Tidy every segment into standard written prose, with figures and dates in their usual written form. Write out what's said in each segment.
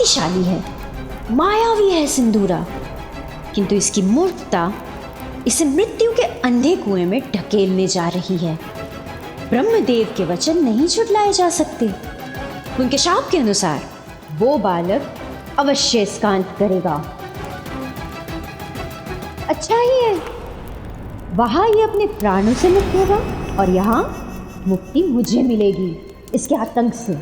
शक्तिशाली है, मायावी है सिंदूरा, किंतु इसकी मूर्खता इसे मृत्यु के अंधे कुएं में ढकेलने जा रही है। ब्रह्मदेव के वचन नहीं झुठलाए जा सकते। उनके शाप के अनुसार वो बालक अवश्य स्कांत करेगा। अच्छा ही है, वहां ये अपने प्राणों से मुक्त होगा और यहाँ मुक्ति मुझे मिलेगी इसके आतंक से।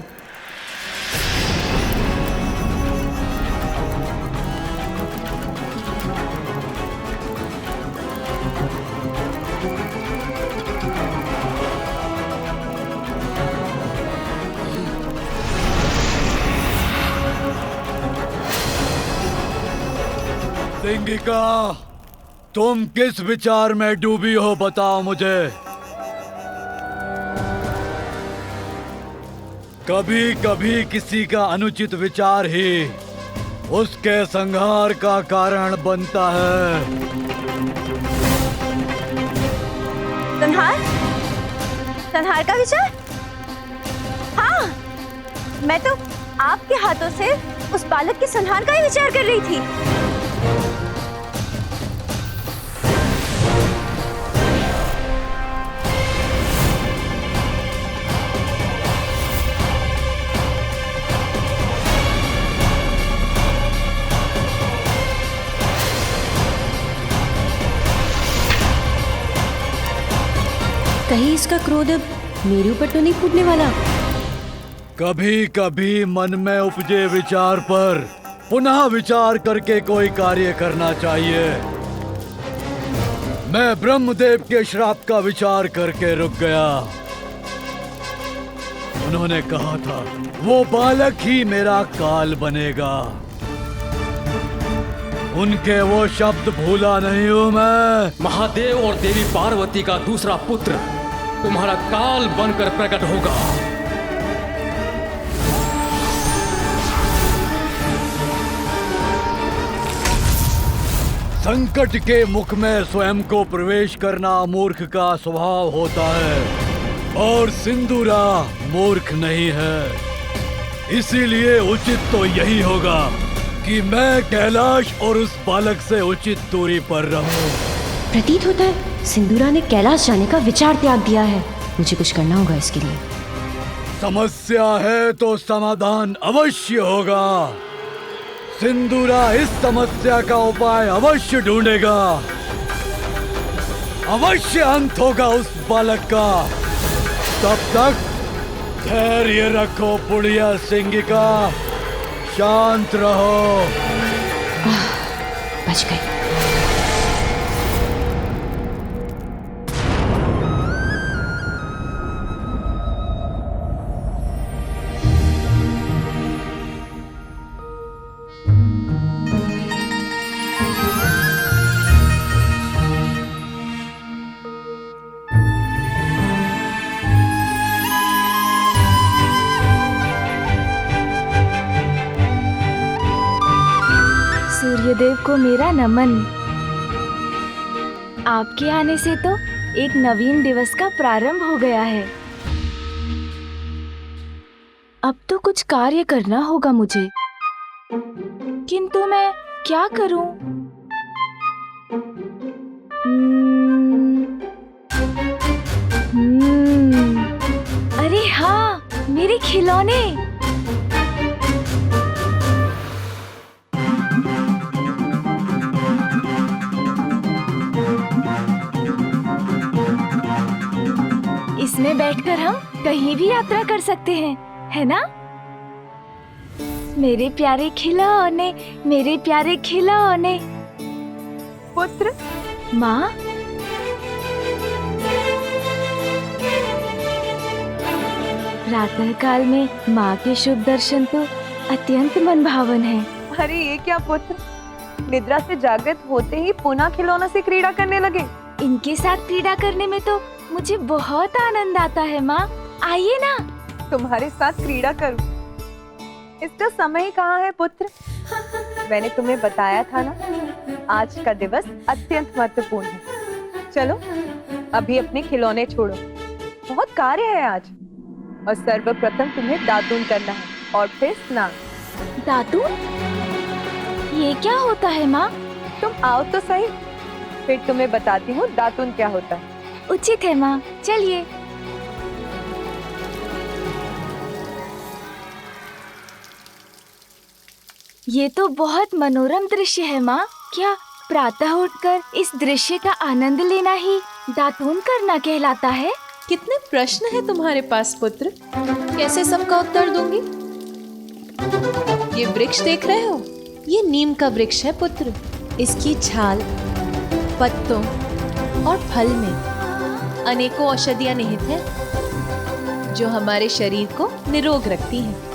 सिंगिका, तुम किस विचार में डूबी हो बताओ मुझे। कभी कभी किसी का अनुचित विचार ही उसके संहार का कारण बनता है। संहार? संहार का विचार? हाँ, मैं तो आपके हाथों से उस बालक के संहार का ही विचार कर रही थी। कहीं इसका क्रोध अब मेरे ऊपर तो नहीं फूटने वाला। कभी कभी मन में उपजे विचार पर पुनः विचार करके कोई कार्य करना चाहिए। मैं ब्रह्मदेव के श्राप का विचार करके रुक गया। उन्होंने कहा था वो बालक ही मेरा काल बनेगा। उनके वो शब्द भूला नहीं हूं मैं। महादेव और देवी पार्वती का दूसरा पुत्र तुम्हारा काल बनकर प्रकट होगा। संकट के मुख में स्वयं को प्रवेश करना मूर्ख का स्वभाव होता है और सिंदूरा मूर्ख नहीं है। इसीलिए उचित तो यही होगा कि मैं कैलाश और उस बालक से उचित दूरी पर रहूं। प्रतीत होता है सिंदूरा ने कैलाश जाने का विचार त्याग दिया है। मुझे कुछ करना होगा इसके लिए। समस्या है तो समाधान अवश्य होगा। सिंदूरा इस समस्या का उपाय अवश्य ढूंढेगा। अवश्य अंत होगा उस बालक का। तब तक धैर्य रखो बुढ़िया सिंगिका, शांत रहो। बच गई। सूर्यदेव को मेरा नमन। आपके आने से तो एक नवीन दिवस का प्रारंभ हो गया है। अब तो कुछ कार्य करना होगा मुझे, किंतु मैं क्या करूं? अरे हाँ, मेरे खिलौने। इसमें बैठकर हम कहीं भी यात्रा कर सकते हैं, है ना? मेरे प्यारे खिलौने, मेरे प्यारे खिलौने। पुत्र, माँ, प्रातः काल में माँ के शुभ दर्शन तो अत्यंत मनभावन है। अरे ये क्या पुत्र, निद्रा से जागृत होते ही पुनः खिलौनों से क्रीड़ा करने लगे। इनके साथ क्रीड़ा करने में तो मुझे बहुत आनंद आता है माँ। आइए ना। तुम्हारे साथ क्रीड़ा करूं, इसका समय ही कहाँ है पुत्र। मैंने तुम्हें बताया था ना, आज का दिवस अत्यंत महत्वपूर्ण है। चलो अभी अपने खिलौने छोड़ो, बहुत कार्य है आज। और सर्वप्रथम तुम्हें दातून करना है और फिर स्नान। दातून? ये क्या होता है माँ? तुम आओ तो सही, फिर तुम्हें बताती हूँ दातून क्या होता है। उचित है माँ, चलिए। ये तो बहुत मनोरम दृश्य है माँ। क्या प्रातः उठकर इस दृश्य का आनंद लेना ही दातून करना कहलाता है? कितने प्रश्न है तुम्हारे पास पुत्र, कैसे सबका उत्तर दूंगी? ये वृक्ष देख रहे हो, ये नीम का वृक्ष है पुत्र। इसकी छाल, पत्तों और फल में अनेकों औषधियां निहित हैं जो हमारे शरीर को निरोग रखती हैं।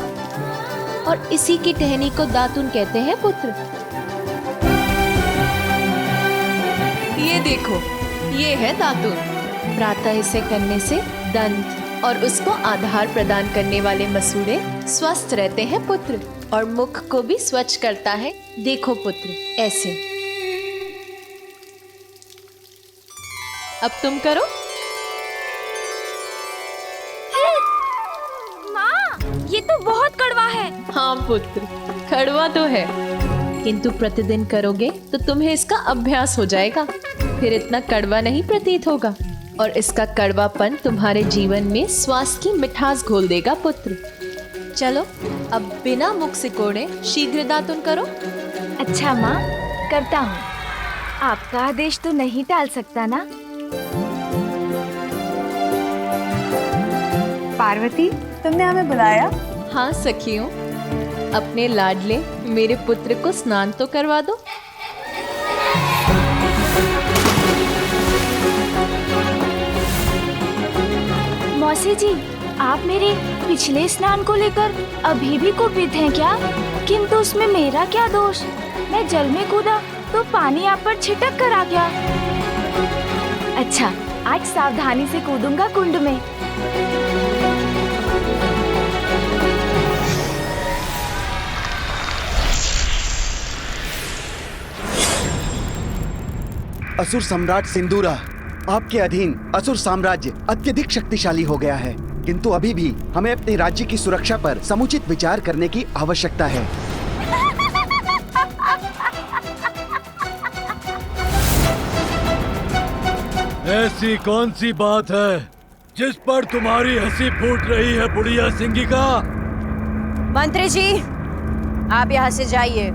और इसी की टहनी को दातून कहते हैं पुत्र। ये देखो, ये है दातून। प्रातः इसे करने से दंत और उसको आधार प्रदान करने वाले मसूड़े स्वस्थ रहते हैं पुत्र, और मुख को भी स्वच्छ करता है। देखो पुत्र, ऐसे। अब तुम करो। माँ, ये तो बहुत कड़वा है। हाँ पुत्र, कड़वा तो है, किंतु प्रतिदिन करोगे तो तुम्हें इसका अभ्यास हो जाएगा। फिर इतना कड़वा नहीं प्रतीत होगा, और इसका कड़वापन तुम्हारे जीवन में स्वास्थ्य की मिठास घोल देगा पुत्र। चलो, अब बिना मुख सिकोड़े शीघ्र दातुन करो। अच्छा माँ, करता हूँ। आपका आदेश तो नहीं टाल सकता ना? पार्वती, तुमने हमें बुलाया? हाँ सखियों, अपने लाडले मेरे पुत्र को स्नान तो करवा दो। मौसी जी, आप मेरे पिछले स्नान को लेकर अभी भी कुपित हैं क्या? किंतु उसमें मेरा क्या दोष? मैं जल में कूदा तो पानी आप पर छिटक कर आ गया। अच्छा, आज सावधानी से कूदूंगा कुंड में। असुर सम्राट सिंदूरा, आपके अधीन असुर साम्राज्य अत्यधिक शक्तिशाली हो गया है, किंतु अभी भी हमें अपने राज्य की सुरक्षा पर समुचित विचार करने की आवश्यकता है। ऐसी कौन सी बात है जिस पर तुम्हारी हंसी फूट रही है बुढ़िया सिंगिका? मंत्री जी, आप यहाँ से जाइए।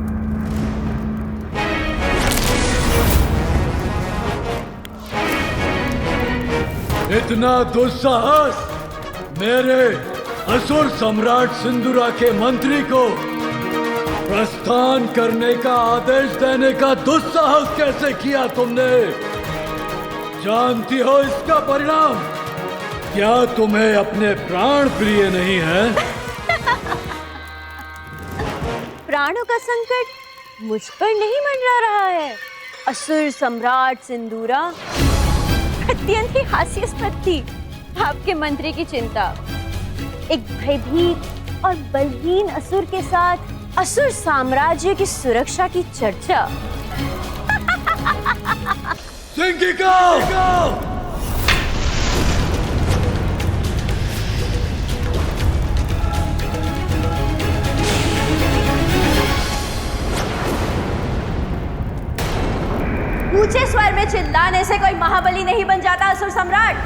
इतना दुस्साहस मेरे असुर सम्राट सिंदूरा के मंत्री को प्रस्थान करने का आदेश देने का दुस्साहस कैसे किया तुमने? जानती हो इसका परिणाम? क्या तुम्हें अपने प्राण प्रिय नहीं है? प्राणों का संकट मुझ पर नहीं मंडरा रहा है। असुर सम्राट सिंदूरा, अत्यंत ही हास्यास्पद थी आपके मंत्री की चिंता। एक भयभीत और बलहीन असुर के साथ असुर साम्राज्य की सुरक्षा की चर्चा। सिंगिका! ऊंचे स्वर में चिल्लाने से कोई महाबली नहीं बन जाता असुर सम्राट।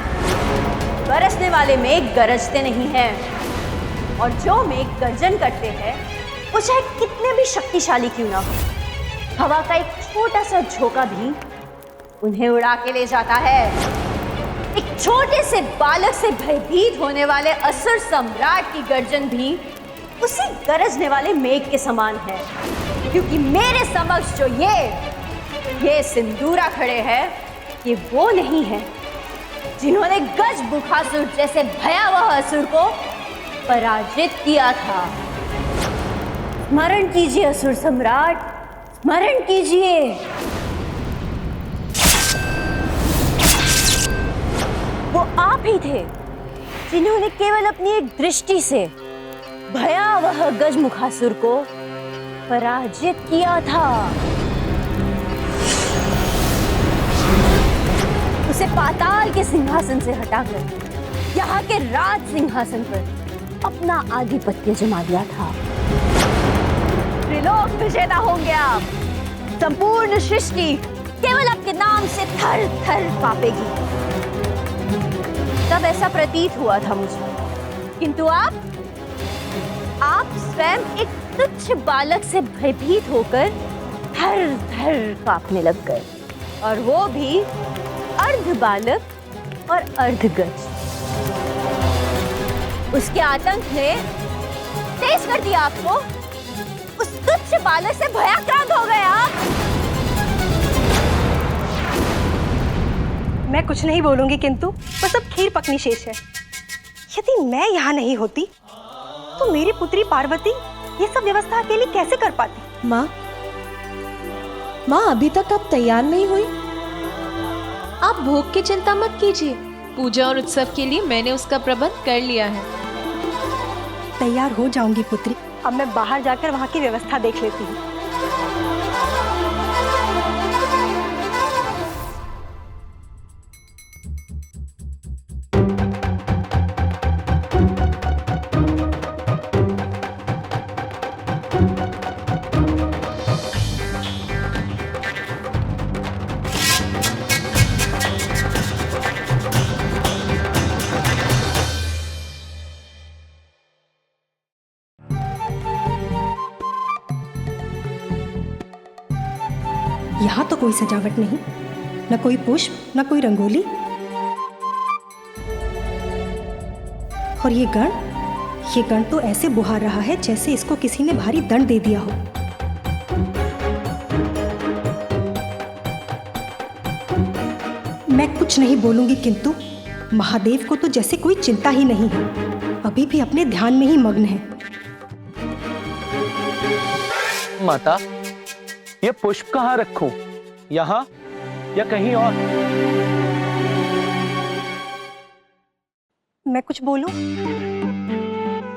बरसने वाले मेघ गरजते नहीं हैं, और जो मेघ गर्जन करते हैं वो चाहे कितने भी शक्तिशाली क्यों ना हो, हवा का एक छोटा सा झोंका भी उन्हें उड़ा के ले जाता है। एक छोटे से बालक से भयभीत होने वाले असुर सम्राट की गर्जन भी उसी गरजने वाले मेघ के समान है, क्योंकि मेरे समक्ष जो ये सिंदूरा खड़े हैं, ये वो नहीं है जिन्होंने गज बुखासुर जैसे भयावह असुर को पराजित किया था। स्मरण कीजिए असुर सम्राट, स्मरण कीजिए। वो आप ही थे जिन्होंने केवल अपनी एक दृष्टि से भयावह गजमुखासुर को पराजित किया था। उसे पाताल के सिंहासन से हटाकर यहाँ के राज सिंहासन पर अपना आधिपत्य जमा दिया था। त्रिलोक विजेता होंगे आप। संपूर्ण सृष्टि केवल आपके नाम से थर थर कांपेगी। तब ऐसा प्रतीत हुआ था मुझे, किंतु आप स्वयं एक तुच्छ बालक से भयभीत होकर थर थर कांपने लग गए, और वो भी अर्ध बालक और अर्ध गज। उसके आतंक ने तेज कर दिया आपको। उस तुच्छ बालक से भयाक्रांत हो गए आप। मैं कुछ नहीं बोलूंगी, किंतु बस अब खीर पकनी शेष है। यदि मैं यहाँ नहीं होती तो मेरी पुत्री पार्वती ये सब व्यवस्था अकेली कैसे कर पाती? माँ, अभी तक आप तैयार नहीं हुई? आप भोग की चिंता मत कीजिए। पूजा और उत्सव के लिए मैंने उसका प्रबंध कर लिया है। तैयार हो जाऊंगी पुत्री। अब मैं बाहर जाकर वहाँ की व्यवस्था देख लेती हूँ। यहाँ तो कोई सजावट नहीं, न कोई पुष्प, न कोई रंगोली। और ये गण तो ऐसे बुहार रहा है जैसे इसको किसी ने भारी दंड दे दिया हो। मैं कुछ नहीं बोलूंगी, किंतु महादेव को तो जैसे कोई चिंता ही नहीं है, अभी भी अपने ध्यान में ही मग्न है। माता, ये पुष्प कहाँ रखूं? यहाँ या कहीं और? मैं कुछ बोलूं?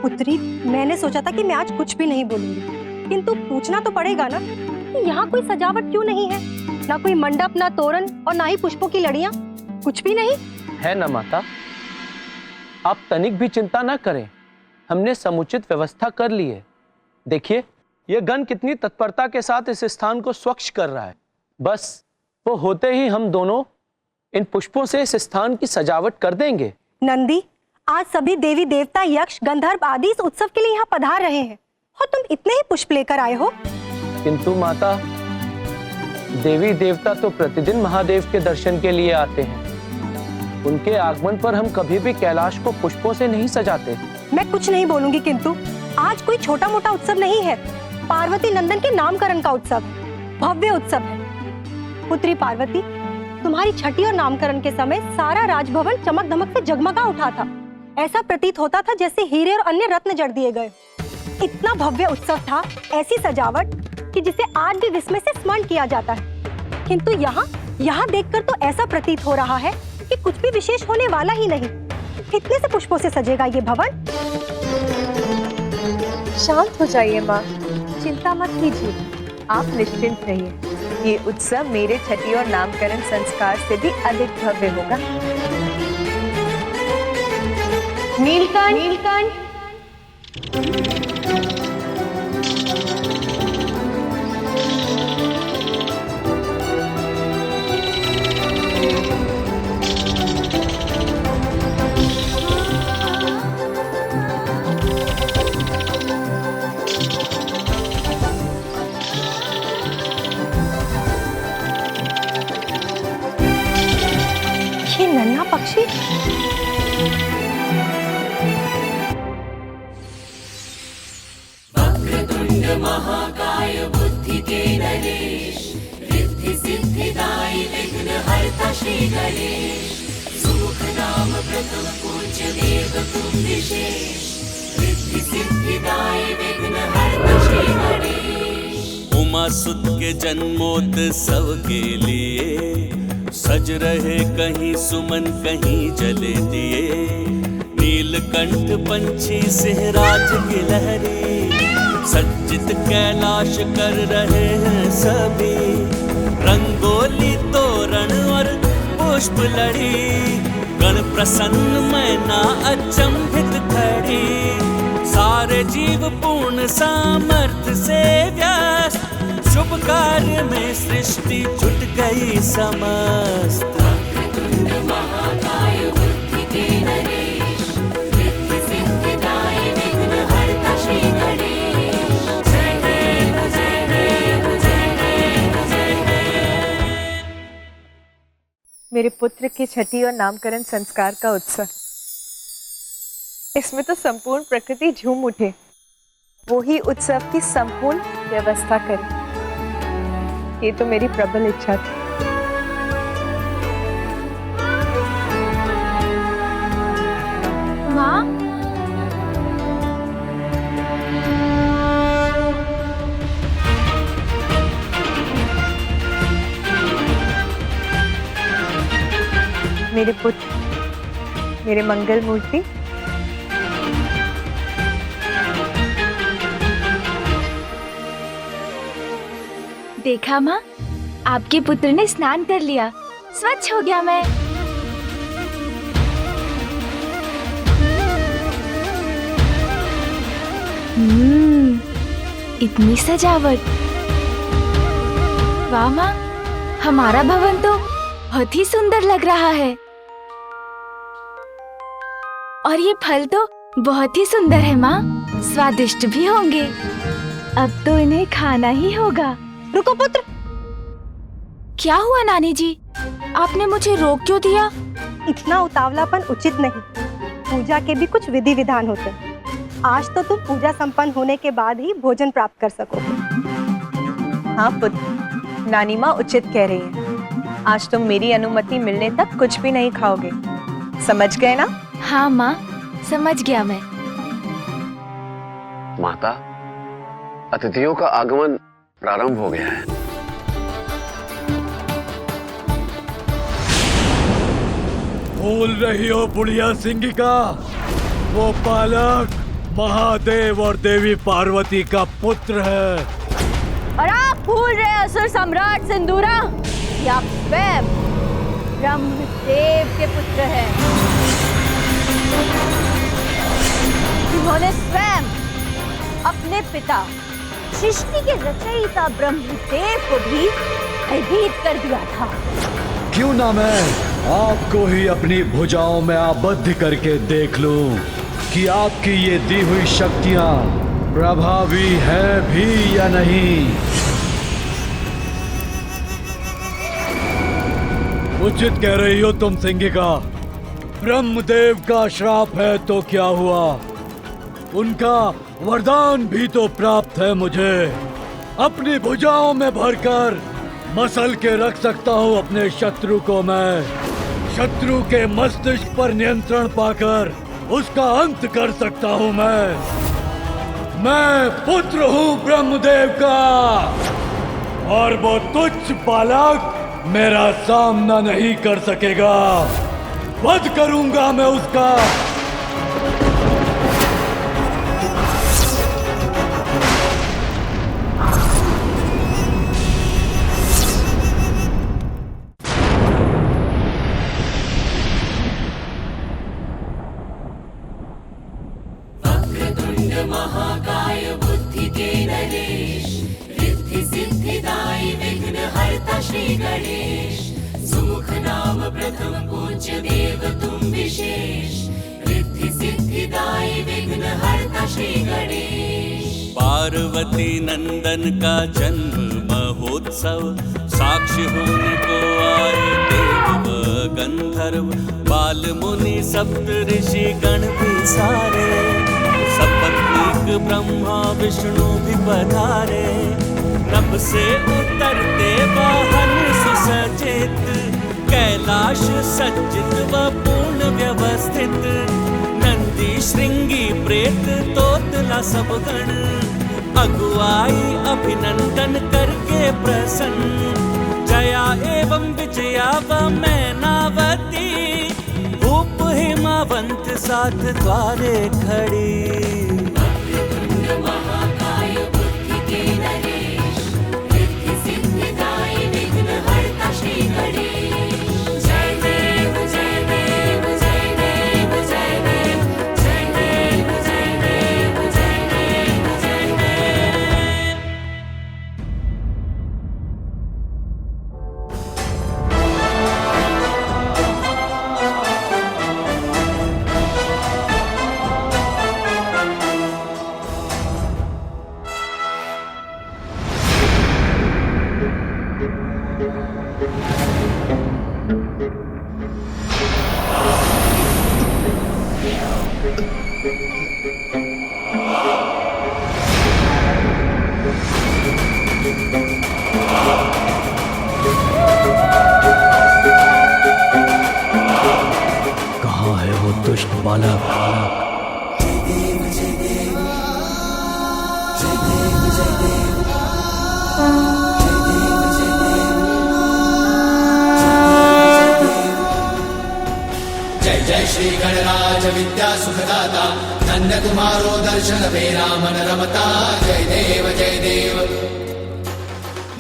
पुत्री, मैंने सोचा था कि मैं आज कुछ भी नहीं बोलूंगी, किंतु पूछना तो पड़ेगा ना कि यहाँ कोई सजावट क्यों नहीं है? ना कोई मंडप, ना तोरण, और ना ही पुष्पों की लड़ियां, कुछ भी नहीं है ना माता। आप तनिक भी चिंता ना करें, हमने समुचित व्यवस्था कर ली है। देखिए, यह गण कितनी तत्परता के साथ इस स्थान को स्वच्छ कर रहा है। बस वो होते ही हम दोनों इन पुष्पों से इस स्थान की सजावट कर देंगे। नंदी, आज सभी देवी देवता, यक्ष, गंधर्व आदि इस उत्सव के लिए यहाँ पधार रहे हैं, और तुम इतने ही पुष्प लेकर आए हो। किंतु माता, देवी देवता तो प्रतिदिन महादेव के दर्शन के लिए आते हैं। उनके आगमन पर हम कभी भी कैलाश को पुष्पों से नहीं सजाते। मैं कुछ नहीं बोलूंगी, किंतु आज कोई छोटा मोटा उत्सव नहीं है। पार्वती नंदन के नामकरण का उत्सव है, भव्य उत्सव है। पुत्री पार्वती, तुम्हारी छठी और नामकरण के समय सारा राजभवन चमक धमक से जगमगा उठा था। ऐसा प्रतीत होता था जैसे हीरे और अन्य रत्न जड़ दिए गए। इतना भव्य उत्सव था, ऐसी सजावट कि जिसे आज भी विस्मय से स्मरण किया जाता है। किंतु यहाँ देखकर तो ऐसा प्रतीत हो रहा है कि कुछ भी विशेष होने वाला ही नहीं। कितने से पुष्पों से सजेगा ये भवन? शांत हो जाइए माँ, चिंता मत कीजिए, आप निश्चिंत रहिए। ये उत्सव मेरे छठी और नामकरण संस्कार से भी अधिक भव्य होगा। नीलकंठ, नन्हा पक्षी, वक्रतुंड महाकाय बुद्धि के नरेश, रिद्धि सिद्धिदायी विघ्न हरता श्री गणेश। सुमुख नाम प्रथम पूज्य देव तुम विशेष, रिद्धि सिद्धिदायी विघ्न हरता श्री गणेश। उमा सुत के जन्मोत्सव के लिए सज रहे कहीं सुमन कहीं जले दिए। नीलकंठ पंछी सिंहराज की लहरी, सज्जित कैलाश कर रहे हैं सभी। रंगोली तोरण और पुष्प लड़ी, गण प्रसन्न मैना अचंभित खड़ी। सारे जीव पूर्ण सामर्थ्य से व्यस्त, शुभ कार्य में सृष्टि जुट गई समस्त। महाकाय बुद्धि के नरेश, रिद्धि सिद्धिदायी विघ्नहर्ता श्री गणेश। जय देव जय देव जय देव जय देव। मेरे पुत्र के छठी और नामकरण संस्कार का उत्सव, इसमें तो संपूर्ण प्रकृति झूम उठे। वो ही उत्सव की संपूर्ण व्यवस्था करे, ये तो मेरी प्रबल इच्छा थी। माँ, मेरे पुत्र, मेरे मंगल मूर्ति, देखा माँ, आपके पुत्र ने स्नान कर लिया, स्वच्छ हो गया मैं। इतनी सजावट, वाह माँ, हमारा भवन तो बहुत ही सुंदर लग रहा है। और ये फल तो बहुत ही सुंदर है माँ, स्वादिष्ट भी होंगे। अब तो इन्हें खाना ही होगा। रुको पुत्र, क्या हुआ नानी जी, आपने मुझे रोक क्यों दिया? इतना उतावलापन उचित नहीं। पूजा के भी कुछ विधि विधान होते हैं। आज तो तुम पूजा संपन्न होने के बाद ही भोजन प्राप्त कर सकोगे। हाँ पुत्र, नानी माँ उचित कह रही है। आज तुम मेरी अनुमति मिलने तक कुछ भी नहीं खाओगे, समझ गए ना? हाँ माँ, समझ गया मैं। माता, अतिथियों का आगमन प्रारंभ हो गया है। बोल रही हो बुढ़िया सिंगिका, वो बालक महादेव और देवी पार्वती का पुत्र है। और आप भूल रहे असुर सम्राट सिंदूरा, कि आप स्वयं ब्रह्मदेव के पुत्र हैं। उन्होंने स्वयं अपने पिता सृष्टि के रचयिता ब्रह्मदेव को भी भयभीत कर दिया था। क्यों ना मैं आपको ही अपनी भुजाओं में आबद्ध करके देख लूं कि आपकी ये दी हुई शक्तियां प्रभावी है भी या नहीं। उचित कह रही हो तुम सिंगिका। ब्रह्मदेव का श्राप है तो क्या हुआ, उनका वरदान भी तो प्राप्त है मुझे। अपनी भुजाओं में भरकर मसल के रख सकता हूँ अपने शत्रु को मैं। शत्रु के मस्तिष्क पर नियंत्रण पाकर उसका अंत कर सकता हूँ मैं पुत्र हूँ ब्रह्मदेव का, और वो तुच्छ बालक मेरा सामना नहीं कर सकेगा। वध करूंगा मैं उसका। महाकाय बुद्धि के नरेश, रिद्धि सिद्धिदायी विघ्नहर्ता श्री गणेश। सुमुख नाम प्रथम पूज्य देव तुम विशेष, रिद्धि सिद्धिदायी विघ्नहर्ता श्री गणेश। पार्वती नंदन का जन्म महोत्सव, साक्षी होने को आए देव व गंधर्व। बाल मुनि सप्त ऋषि गण भी सारे, सपत्नीक ब्रह्मा विष्णु भी पधारे। नभ से उतरते वाहन सुसज्जित, कैलाश सज्जित व पूर्ण व्यवस्थित। नंदी श्रृंगी प्रेत तोतला सब गण, अगुआई अभिनंदन करके प्रसन्न। जया एवं विजया व मैनावती, भूप हिमावंत साथ द्वारे खड़ी। महाकाय बुद्धि के नरेश, रिद्धि सिद्धिदायी विघ्नहर्ता श्री गणेश। जय देव जय देव जय देव जय देव जय देव जय देव कहाँ है वो दुष्ट बालक? जय जय श्री गणराज विद्या सुखदाता, धन्य तुम्हारो दर्शन बेरा मन रमता। जय देव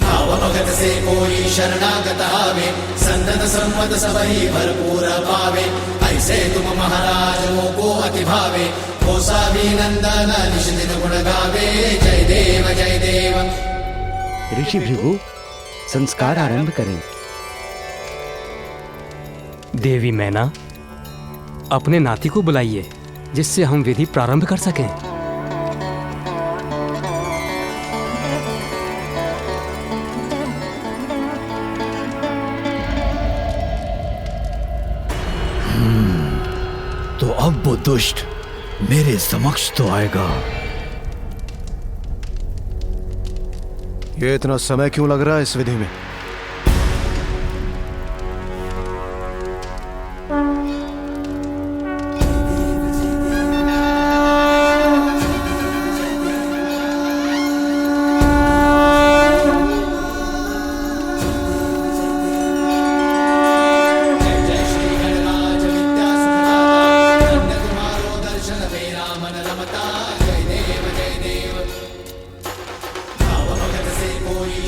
भाव भगत से कोई शरणागत आवे, संतत सम्मत सबही भरपूर पावे। ऐसे तुम महाराज मोको अति भावे, कोसा भी नंदन निश दिन गुण गावे। जय देव ऋषि भृगु, संस्कार आरंभ करें। देवी मैना, अपने नाती को बुलाइए जिससे हम विधि प्रारंभ कर सकें। तो अब वो दुष्ट मेरे समक्ष तो आएगा। ये इतना समय क्यों लग रहा है इस विधि में?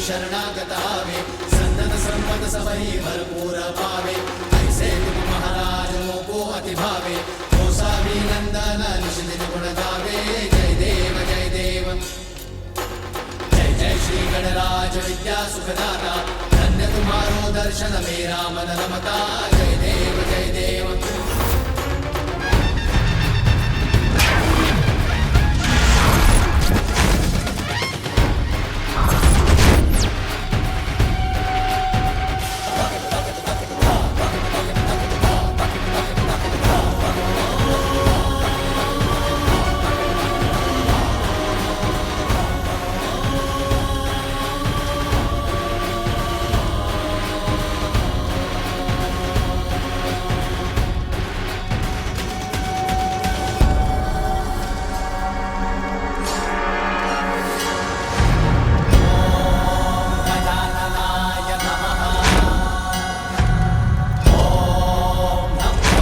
शरणागत आवे, संतत सम्मत सबही भरपूर पावे। ऐसे तुम महाराज मोको अति भावे, कोसा भी नंदन निश दिन गुण गावे। जय देव जय जय श्री गणराज विद्या सुखदाता, धन्य तुम्हारो दर्शन मेरा मन रमता। जय देव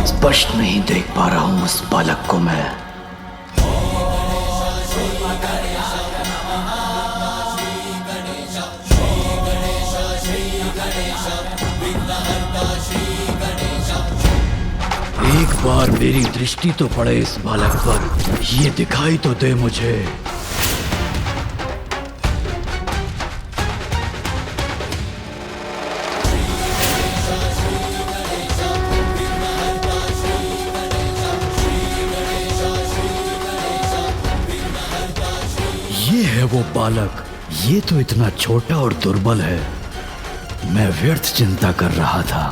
स्पष्ट नहीं देख पा रहा हूं उस बालक को मैं। एक बार मेरी दृष्टि तो पड़े इस बालक पर, ये दिखाई तो दे मुझे। ये है वो बालक, ये तो इतना छोटा और दुर्बल है। मैं व्यर्थ चिंता कर रहा था।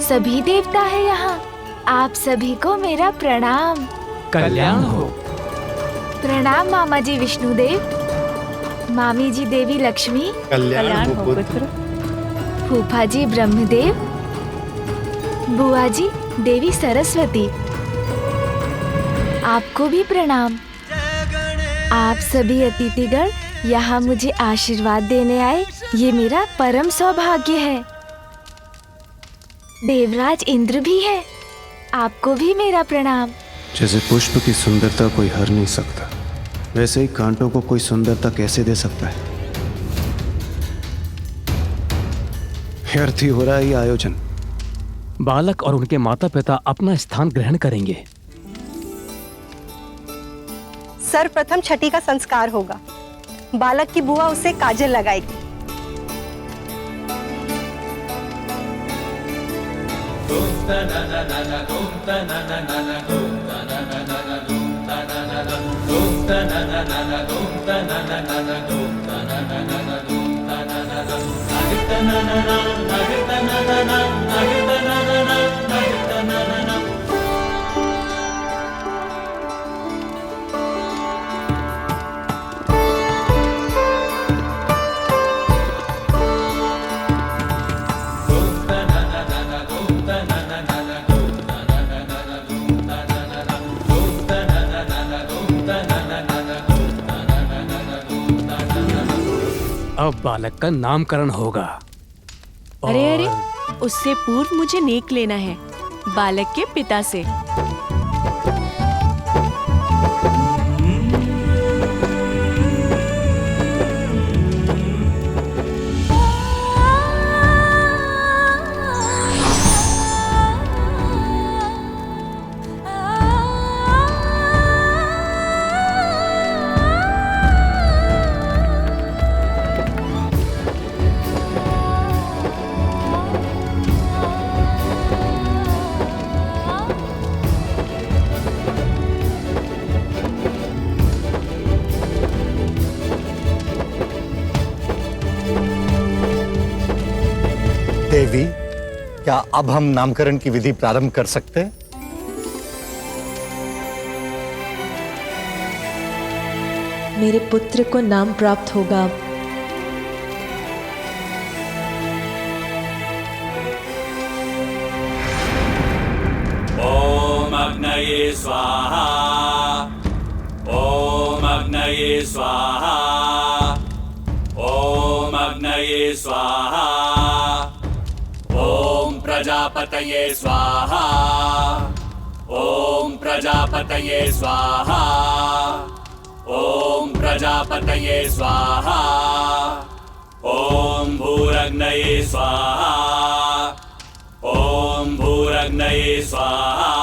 सभी देवता है यहाँ, आप सभी को मेरा प्रणाम। कल्याण हो। प्रणाम मामा जी विष्णुदेव, मामी जी देवी लक्ष्मी। कल्याण हो पुत्र। फूफा जी ब्रह्मदेव, बुआ जी देवी सरस्वती, आपको भी प्रणाम। आप सभी अतिथिगण यहाँ मुझे आशीर्वाद देने आए, ये मेरा परम सौभाग्य है। देवराज इंद्र भी है, आपको भी मेरा प्रणाम। जैसे पुष्प की सुंदरता कोई हर नहीं सकता, वैसे ही कांटों को कोई सुंदरता कैसे दे सकता है? व्यर्थ ही हो रहा है ये आयोजन। बालक और उनके माता पिता अपना स्थान ग्रहण करेंगे। सर्वप्रथम छठी का संस्कार होगा। बालक की बुआ उसे काजल लगाएगी। देव। अब बालक का नामकरण होगा। अरे अरे, उससे पूर्व मुझे नेक लेना है बालक के पिता से। देवी, क्या अब हम नामकरण की विधि प्रारंभ कर सकते हैं? मेरे पुत्र को नाम प्राप्त होगा अब। ओम अग्नये स्वाहा, ओम अग्नये स्वाहा, ओम अग्नये स्वाहा, ओम प्रजापतये स्वाहा, ओम प्रजापतये स्वाहा, ओम प्रजापतये स्वाहा, ओम भूरग्नये स्वाहा, ओम भूरग्नये स्वाहा,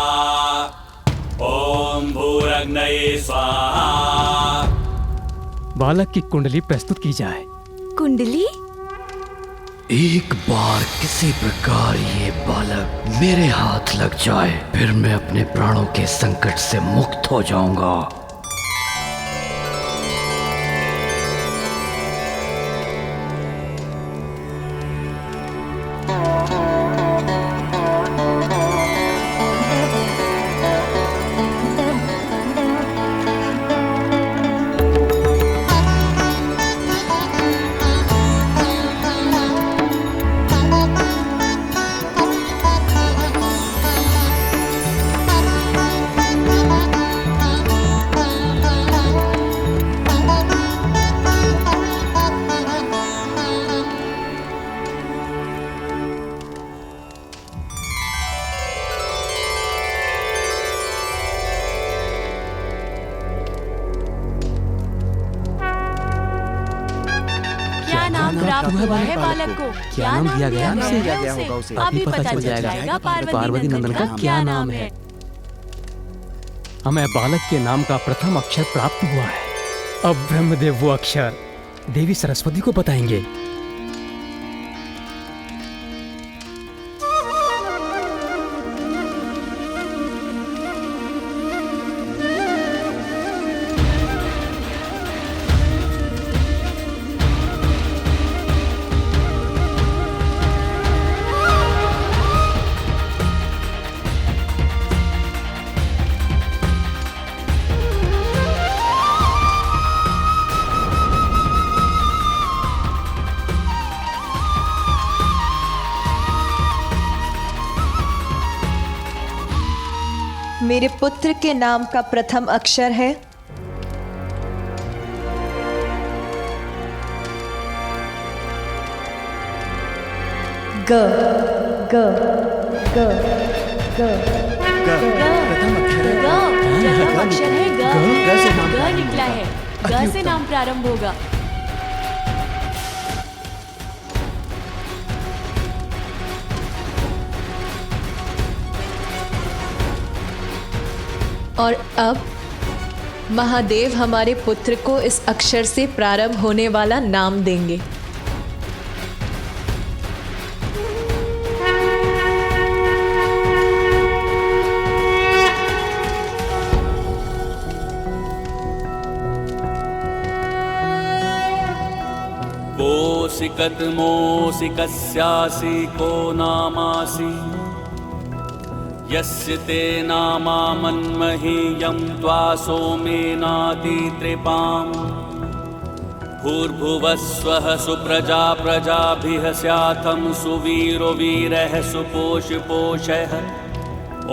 ओम भूरग्नये स्वाहा। बालक की कुंडली प्रस्तुत की जाए। कुंडली? एक बार किसी प्रकार ये बालक मेरे हाथ लग जाए, फिर मैं अपने प्राणों के संकट से मुक्त हो जाऊंगा। प्राप्त हुआ है बालक को? क्या नाम दिया गया उसे? अभी पता चल जाएगा पार्वती नंदन का क्या नाम है। हमें बालक के नाम का प्रथम अक्षर प्राप्त हुआ है। अब ब्रह्मदेव वो अक्षर देवी सरस्वती को बताएंगे। मेरे पुत्र के नाम का प्रथम अक्षर है ग। ग ग ग प्रथम अक्षर है ग। ग निकला है। ग से नाम प्रारंभ होगा। और अब महादेव हमारे पुत्र को इस अक्षर से प्रारंभ होने वाला नाम देंगे। कतमोऽसि कस्यासि को नामासि यस्य ते नामा मन्महीयं त्वा सोमेनातितृपाम् भूर्भुवस्वः सुप्रजा प्रजाभिः स्याथं सुवीरो वीरः सुपोषपोषः ॐ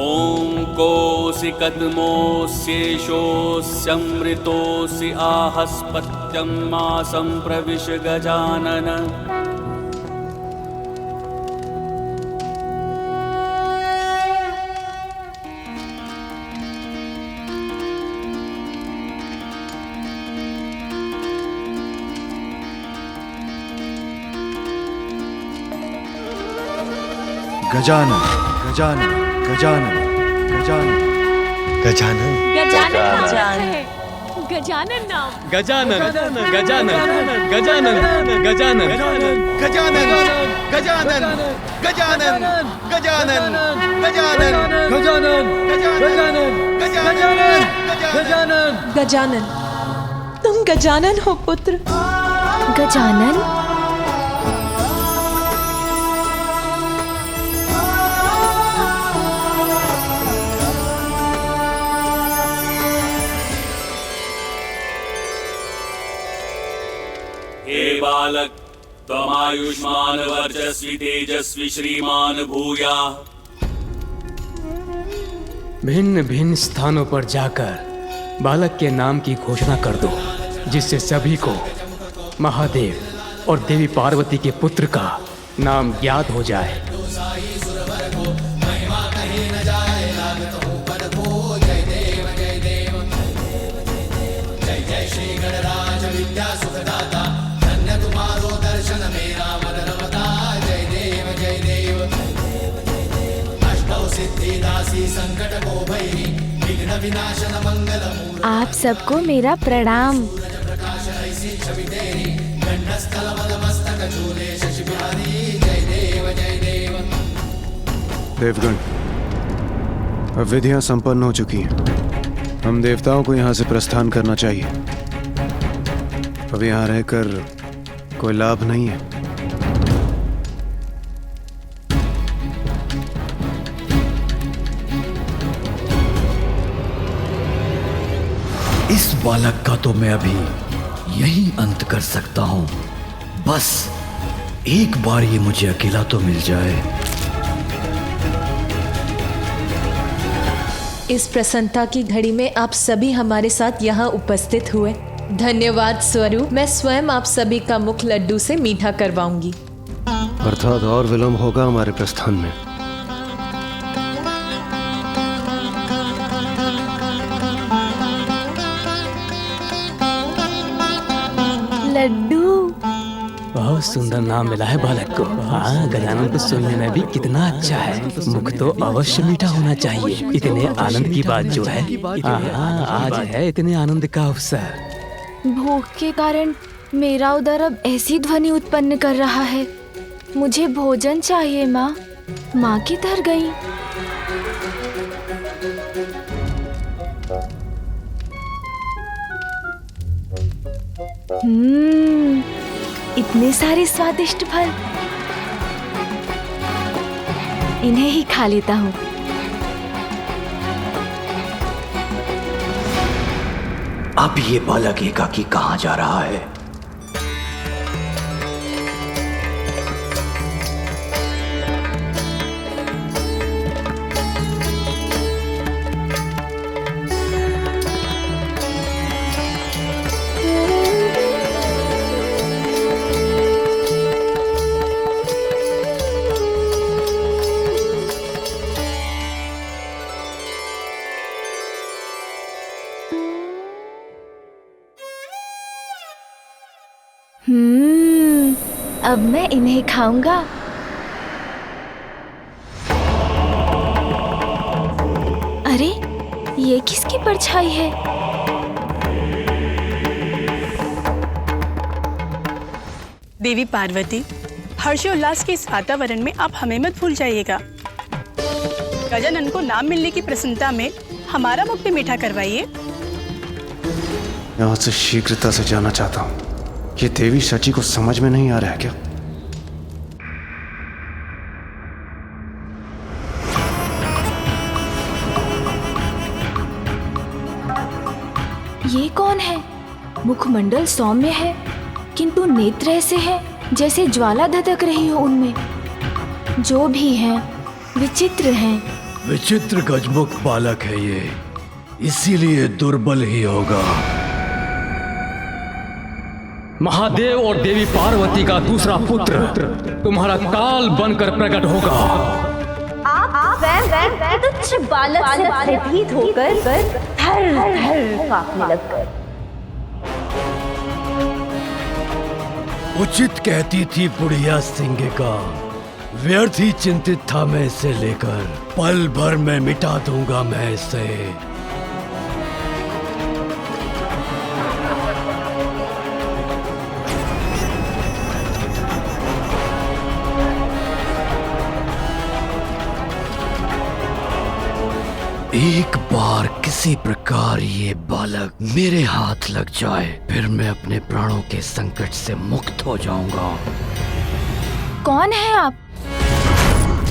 कोऽसि कद्मोऽस्येषोऽस्यमृतोऽसि आहस्पत्यं मासं प्रविश गजानन। गजानन गजानन गजानन गजानन गजानन गजानन नाम गजानन गजानन गजानन गजानन गजानन गजानन गजानन गजानन गजानन गजानन गजानन गजानन गजानन, तुम गजानन हो पुत्र। गजानन? हे बालक त्वमायुष्मान वर्चस्वी तेजस्वी श्रीमान भूया। भिन्न भिन्न स्थानों पर जाकर बालक के नाम की घोषणा कर दो, जिससे सभी को महादेव और देवी पार्वती के पुत्र का नाम ज्ञात हो जाए। जय जय श्री गणराज विद्या सुखदाता, धन्य तुम्हारो दर्शन मेरा मन रमता। जय देव अष्टौ सिद्धि दासी संकट को भैरी, विघ्न विनाशन मंगल मूल। आप सबको मेरा प्रणाम। प्रकाश ऐसी छवि तेरी, गंडस्थल मस्तक झूले शशि बिहारी। जय देव देवगण, अब विधियां संपन्न हो चुकी हैं। हम देवताओं को यहाँ से प्रस्थान करना चाहिए। अब यहाँ रहकर कोई लाभ नहीं है। इस बालक का तो मैं अभी यही अंत कर सकता हूं। बस एक बार ये मुझे अकेला तो मिल जाए। इस प्रसन्नता की घड़ी में आप सभी हमारे साथ यहाँ उपस्थित हुए, धन्यवाद स्वरूप मैं स्वयं आप सभी का मुख लड्डू से मीठा करवाऊंगी। अर्थात और विलंब होगा हमारे प्रस्थान में। लड्डू, बहुत सुंदर नाम मिला है बालक को। हाँ, गजानन को सुनने में भी कितना अच्छा है। मुख तो अवश्य मीठा होना चाहिए। इतने आनंद की बात जो है, हाँ, आज है इतने आनंद का अवसर। भूख के कारण मेरा उदर अब ऐसी ध्वनि उत्पन्न कर रहा है। मुझे भोजन चाहिए माँ। माँ किधर गई? इतने सारे स्वादिष्ट फल, इन्हें ही खा लेता हूँ। अब ये बालक एकाकी कहाँ जा रहा है? अब मैं इन्हें खाऊंगा। अरे, ये किसकी परछाई है? देवी पार्वती, हर्षोल्लास के इस वातावरण में आप हमें मत भूल जाइएगा। गजानन को नाम मिलने की प्रसन्नता में हमारा मुख भी मीठा करवाइए। यहाँ से शीघ्रता से जाना चाहता हूँ। ये देवी शची को समझ में नहीं आ रहा है क्या? ये कौन है? मुखमंडल सौम्य है, किंतु नेत्र ऐसे है जैसे ज्वाला धधक रही हो उनमें। जो भी हैं, विचित्र हैं। विचित्र गजमुख बालक है ये, इसीलिए दुर्बल ही होगा। महादेव और देवी पार्वती का दूसरा पुत्र तुम्हारा काल बनकर प्रकट होगा। आप तुच्छ बालक से भयभीत होकर थर-थर कांपने लगकर। उचित कहती थी बुढ़िया सिंगिका, व्यर्थ ही चिंतित था मैं इसे लेकर। पल भर में मिटा दूंगा मैं इसे। एक बार किसी प्रकार ये बालक मेरे हाथ लग जाए, फिर मैं अपने प्राणों के संकट से मुक्त हो जाऊंगा। कौन है आप?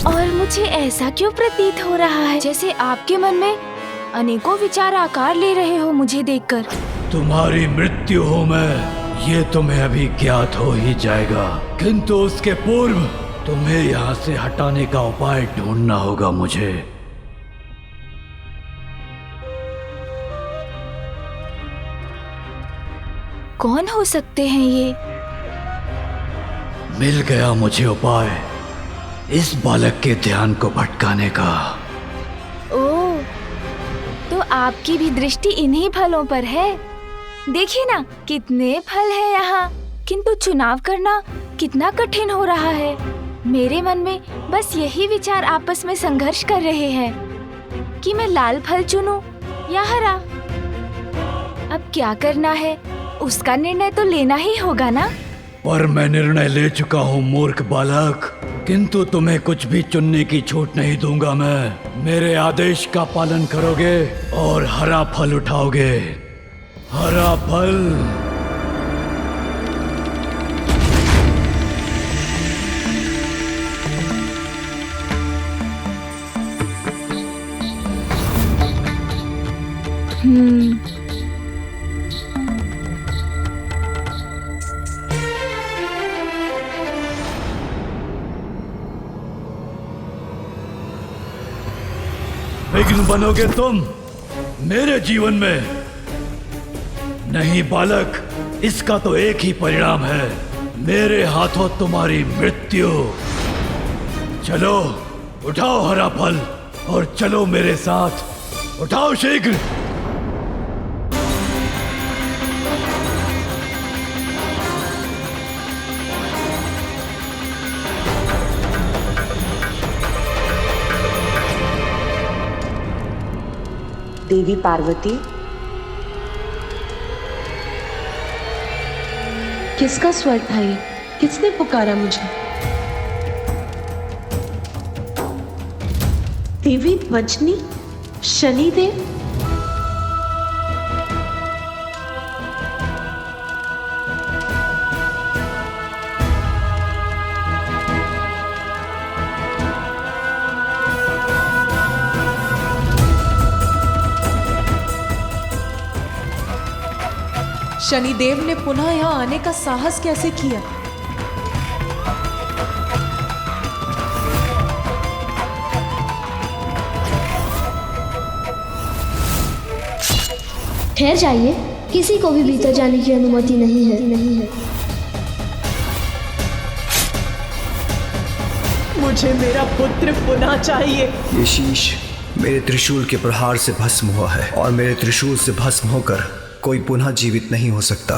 और मुझे ऐसा क्यों प्रतीत हो रहा है जैसे आपके मन में अनेकों विचार आकार ले रहे हो मुझे देखकर। तुम्हारी मृत्यु हो मैं, ये तुम्हें अभी ज्ञात हो ही जाएगा, किंतु उसके पूर्व तुम्हें यहाँ से हटाने का उपाय ढूंढना होगा मुझे। कौन हो सकते हैं ये? मिल गया मुझे उपाय इस बालक के ध्यान को भटकाने का। ओह, तो आपकी भी दृष्टि इन्हीं फलों पर है। देखिए ना कितने फल है यहाँ, किंतु चुनाव करना कितना कठिन हो रहा है। मेरे मन में बस यही विचार आपस में संघर्ष कर रहे हैं कि मैं लाल फल चुनूं या हरा। अब क्या करना है, उसका निर्णय तो लेना ही होगा ना। पर मैं निर्णय ले चुका हूँ मूर्ख बालक, किंतु तुम्हें कुछ भी चुनने की छूट नहीं दूंगा मैं। मेरे आदेश का पालन करोगे और हरा फल उठाओगे। हरा फल। विघ्न बनोगे तुम मेरे जीवन में। नहीं बालक, इसका तो एक ही परिणाम है, मेरे हाथों तुम्हारी मृत्यु। चलो उठाओ हरा फल और चलो मेरे साथ। उठाओ शीघ्र। देवी पार्वती, किसका स्वर था ये? किसने पुकारा मुझे? देवी वजनी, शनिदेव? शनिदेव ने पुनः यहाँ आने का साहस कैसे किया? ठहर जाइए, किसी को भी भीतर जाने की अनुमति नहीं है। मुझे मेरा पुत्र पुनः चाहिए। ये शीश मेरे त्रिशूल के प्रहार से भस्म हुआ है और मेरे त्रिशूल से भस्म होकर कोई पुनः जीवित नहीं हो सकता।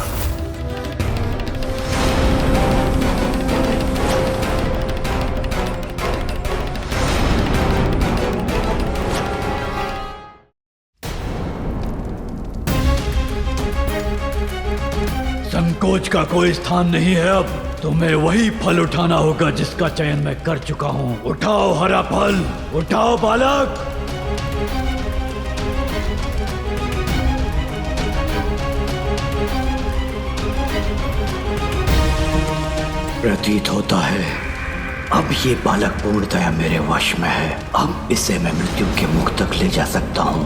संकोच का कोई स्थान नहीं है। अब तुम्हें वही फल उठाना होगा जिसका चयन मैं कर चुका हूँ। उठाओ हरा फल, उठाओ बालक। प्रतीत होता है अब ये बालक पूर्णतया मेरे वश में है। अब इसे मैं मृत्यु के मुख तक ले जा सकता हूँ।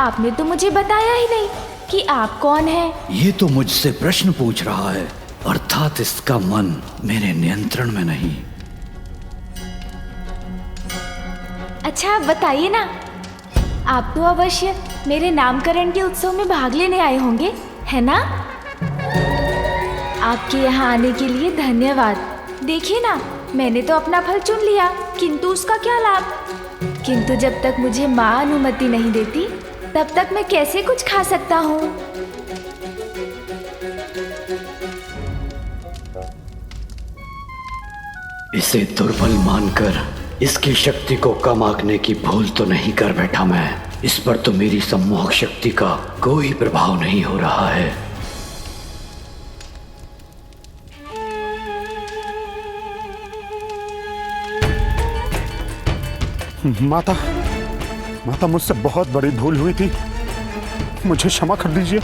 आपने तो मुझे बताया ही नहीं कि आप कौन हैं। ये तो मुझसे प्रश्न पूछ रहा है, अर्थात इसका मन मेरे नियंत्रण में नहीं। अच्छा बताइए ना, आप तो अवश्य मेरे नामकरण के उत्सव में भाग लेने आए होंगे, है ना? आपके यहाँ आने के लिए धन्यवाद। देखिए ना, मैंने तो अपना फल चुन लिया, किंतु उसका क्या लाभ? किंतु जब तक मुझे माँ अनुमति नहीं देती, तब तक मैं कैसे कुछ खा सकता हूँ? इसे दुर्बल मानकर इसकी शक्ति को कम आंकने की भूल तो नहीं कर बैठा मैं। इस पर तो मेरी सम्मोहक शक्ति का कोई प्रभाव नहीं हो रहा है। माता, माता मुझसे बहुत बड़ी भूल हुई थी, मुझे क्षमा कर दीजिए।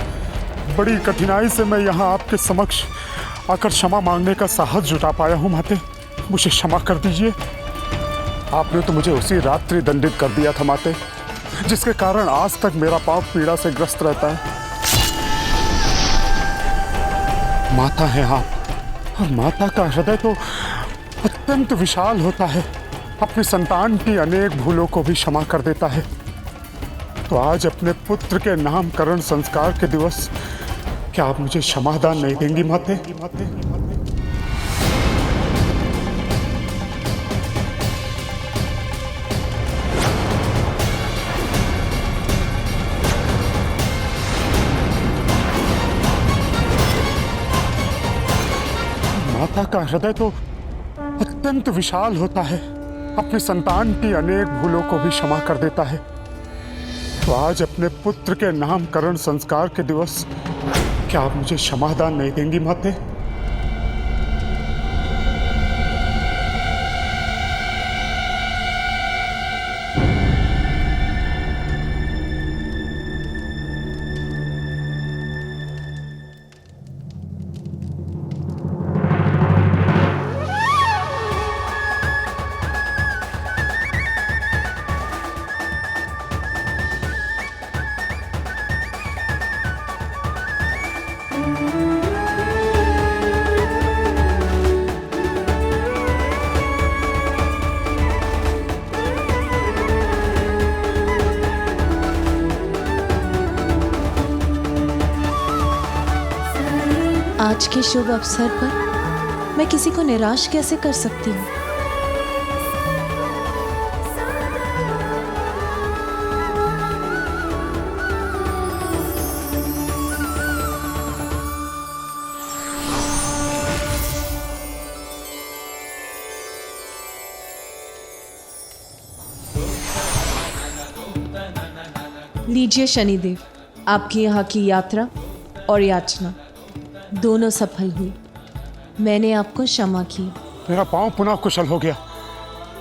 बड़ी कठिनाई से मैं यहाँ आपके समक्ष आकर क्षमा मांगने का साहस जुटा पाया हूँ। माते, मुझे क्षमा कर दीजिए। आपने तो मुझे उसी रात्रि दंडित कर दिया था माते, जिसके कारण आज तक मेरा पांव पीड़ा से ग्रस्त रहता है। माता है आप, और माता का हृदय तो अत्यंत विशाल होता है, अपनी संतान की अनेक भूलों को भी क्षमा कर देता है। तो आज अपने पुत्र के नामकरण संस्कार के दिवस क्या आप मुझे क्षमादान नहीं देंगी माते? माता का हृदय तो अत्यंत विशाल होता है, अपनी संतान की अनेक भूलों को भी क्षमा कर देता है। तो आज अपने पुत्र के नामकरण संस्कार के दिवस क्या आप मुझे क्षमादान नहीं देंगी माते? आज के शुभ अवसर पर मैं किसी को निराश कैसे कर सकती हूँ? लीजिए शनिदेव, आपकी यहाँ की यात्रा और याचना दोनों सफल हुई। मैंने आपको क्षमा की। मेरा पांव पुनः कुशल हो गया,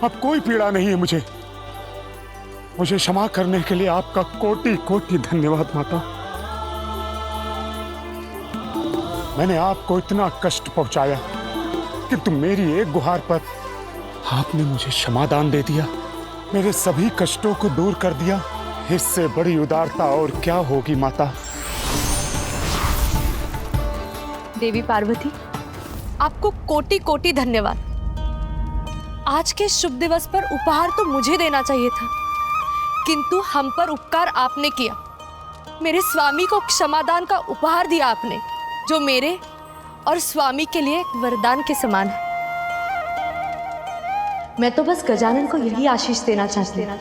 अब कोई पीड़ा नहीं है मुझे। मुझे क्षमा करने के लिए आपका कोटि कोटि धन्यवाद माता। मैंने आपको इतना कष्ट पहुंचाया, किंतु मेरी एक गुहार पर आपने मुझे क्षमादान दे दिया, मेरे सभी कष्टों को दूर कर दिया। इससे बड़ी उदारता और क्या होगी माता। देवी पार्वती, आपको कोटि कोटि धन्यवाद। आज के शुभ दिवस पर उपहार तो मुझे देना चाहिए था, किंतु हम पर उपकार आपने किया। मेरे स्वामी को क्षमादान का उपहार दिया आपने, जो मेरे और स्वामी के लिए एक वरदान के समान है। मैं तो बस गजानन को यही आशीष देना चाहती हूँ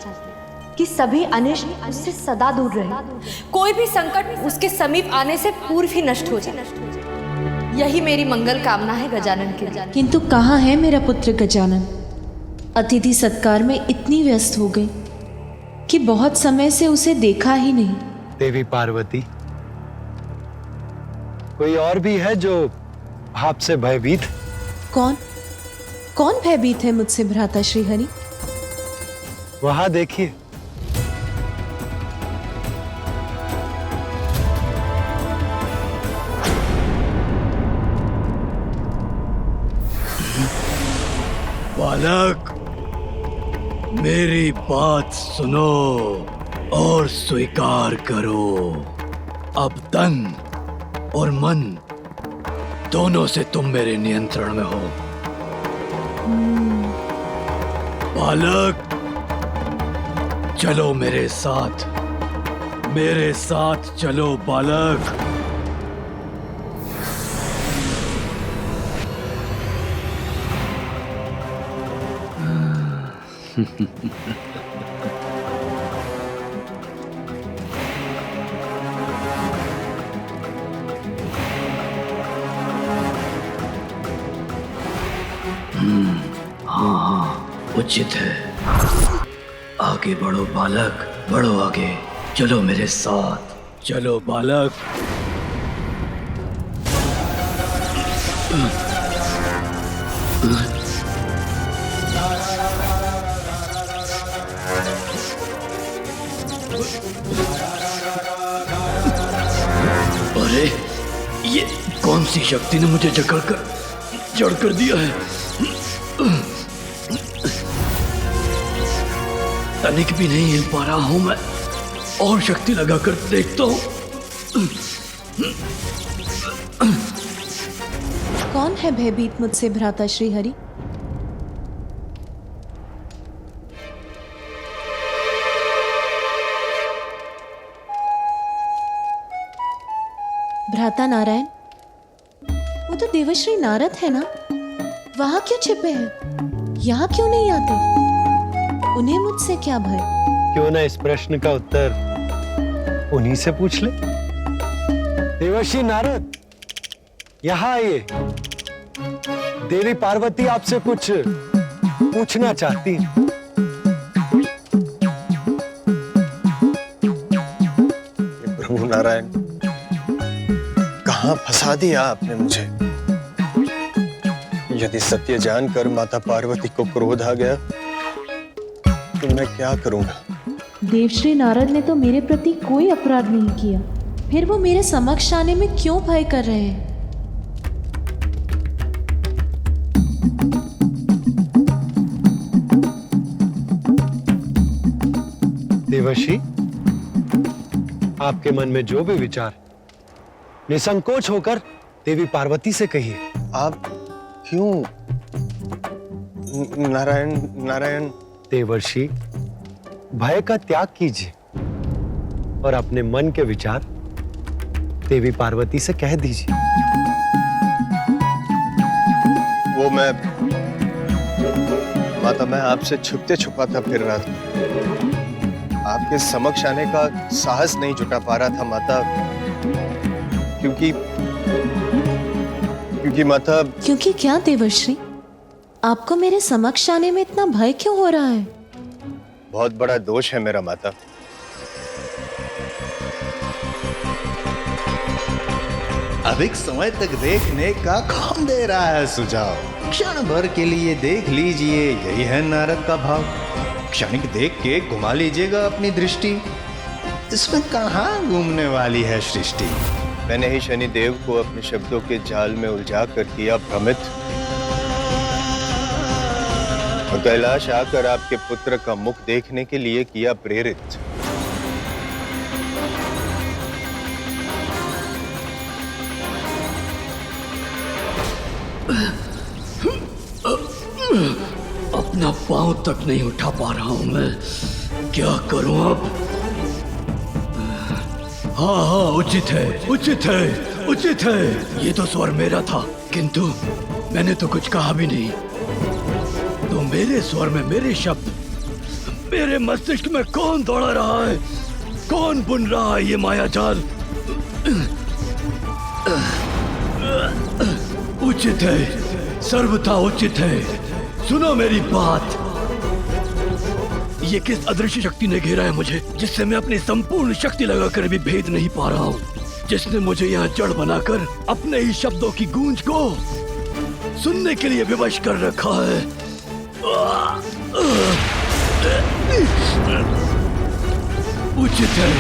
कि सभी अनिष्ट उससे सदा दूर रहे, कोई भी संकट उसके समीप आने से पूर्व ही नष्ट हो जाए। यही मेरी मंगल कामना है गजानन के लिए। किंतु कहाँ है मेरा पुत्र गजानन? अतिथि सत्कार में इतनी व्यस्त हो गई कि बहुत समय से उसे देखा ही नहीं। देवी पार्वती, कोई और भी है जो आपसे भयभीत? कौन कौन भयभीत है मुझसे भ्राता श्रीहरि? वहां देखिए। बालक, मेरी बात सुनो। और स्वीकार करो, अब तन और मन दोनों से तुम मेरे नियंत्रण में हो। बालक, चलो मेरे साथ चलो बालक। हाँ, उचित है। आगे बढ़ो बालक, बढ़ो आगे। चलो मेरे साथ, चलो बालक। अरे ये कौन सी शक्ति ने मुझे जड़ कर दिया है? तनिक भी नहीं हिल पा रहा हूं मैं। और शक्ति लगाकर देखता हूं। कौन है भयभीत मुझसे भ्राता श्री हरि? भ्राता नारायण, वो तो देवर्षि नारद है ना? वहां क्यों छिपे हैं? यहाँ क्यों नहीं आते? उन्हें मुझसे क्या भय? क्यों ना इस प्रश्न का उत्तर उन्हीं से पूछ ले। देवर्षि नारद, यहाँ आइए। देवी पार्वती आपसे कुछ पूछना चाहती है। प्रभु नारायण, कहाँ फंसा दिया आपने मुझे? यदि सत्य जानकर माता पार्वती को क्रोध आ गया तो मैं क्या करूंगा? देवश्री नारद ने तो मेरे प्रति कोई अपराध नहीं किया, फिर वो मेरे समक्ष आने में क्यों भय कर रहे हैं? देवर्षि, आपके मन में जो भी विचार, निसंकोच होकर देवी पार्वती से कहिए। आप क्यों? नारायण। देवर्षि, भय का त्याग कीजिए और अपने मन के विचार देवी पार्वती से कह दीजिए। वो माता, मैं आपसे छुपते छुपाता फिर रहा था। आपके समक्ष आने का साहस नहीं जुटा पा रहा था माता, क्योंकि माता। क्योंकि क्या देवर्षि? आपको मेरे समक्ष आने में इतना भय क्यों हो रहा है? बहुत बड़ा दोष है मेरा माता। अधिक समय तक देखने का कौन दे रहा है सुझाव? क्षण भर के लिए देख लीजिए, यही है नारद का भाव। क्षणिक देख के घुमा लीजिएगा अपनी दृष्टि, इसमें कहाँ घूमने वाली है सृष्टि। मैंने ही शनिदेव को अपने शब्दों के जाल में उलझा कर किया भ्रमित, और कैलाश आकर आपके पुत्र का मुख देखने के लिए किया प्रेरित। अपना पांव तक नहीं उठा पा रहा हूं मैं, क्या करूं अब? हाँ, उचित है। ये तो स्वर मेरा था, किंतु मैंने तो कुछ कहा भी नहीं। तो मेरे स्वर में मेरे शब्द, मेरे मस्तिष्क में कौन दौड़ा रहा है? कौन बुन रहा है ये माया जाल? उचित है, सर्वथा उचित है। सुनो मेरी बात। ये किस अदृश्य शक्ति ने घेरा है मुझे, जिससे मैं अपनी संपूर्ण शक्ति लगाकर भी भेद नहीं पा रहा हूँ? जिसने मुझे यहाँ जड़ बनाकर अपने ही शब्दों की गूंज को सुनने के लिए विवश कर रखा है। उचित है,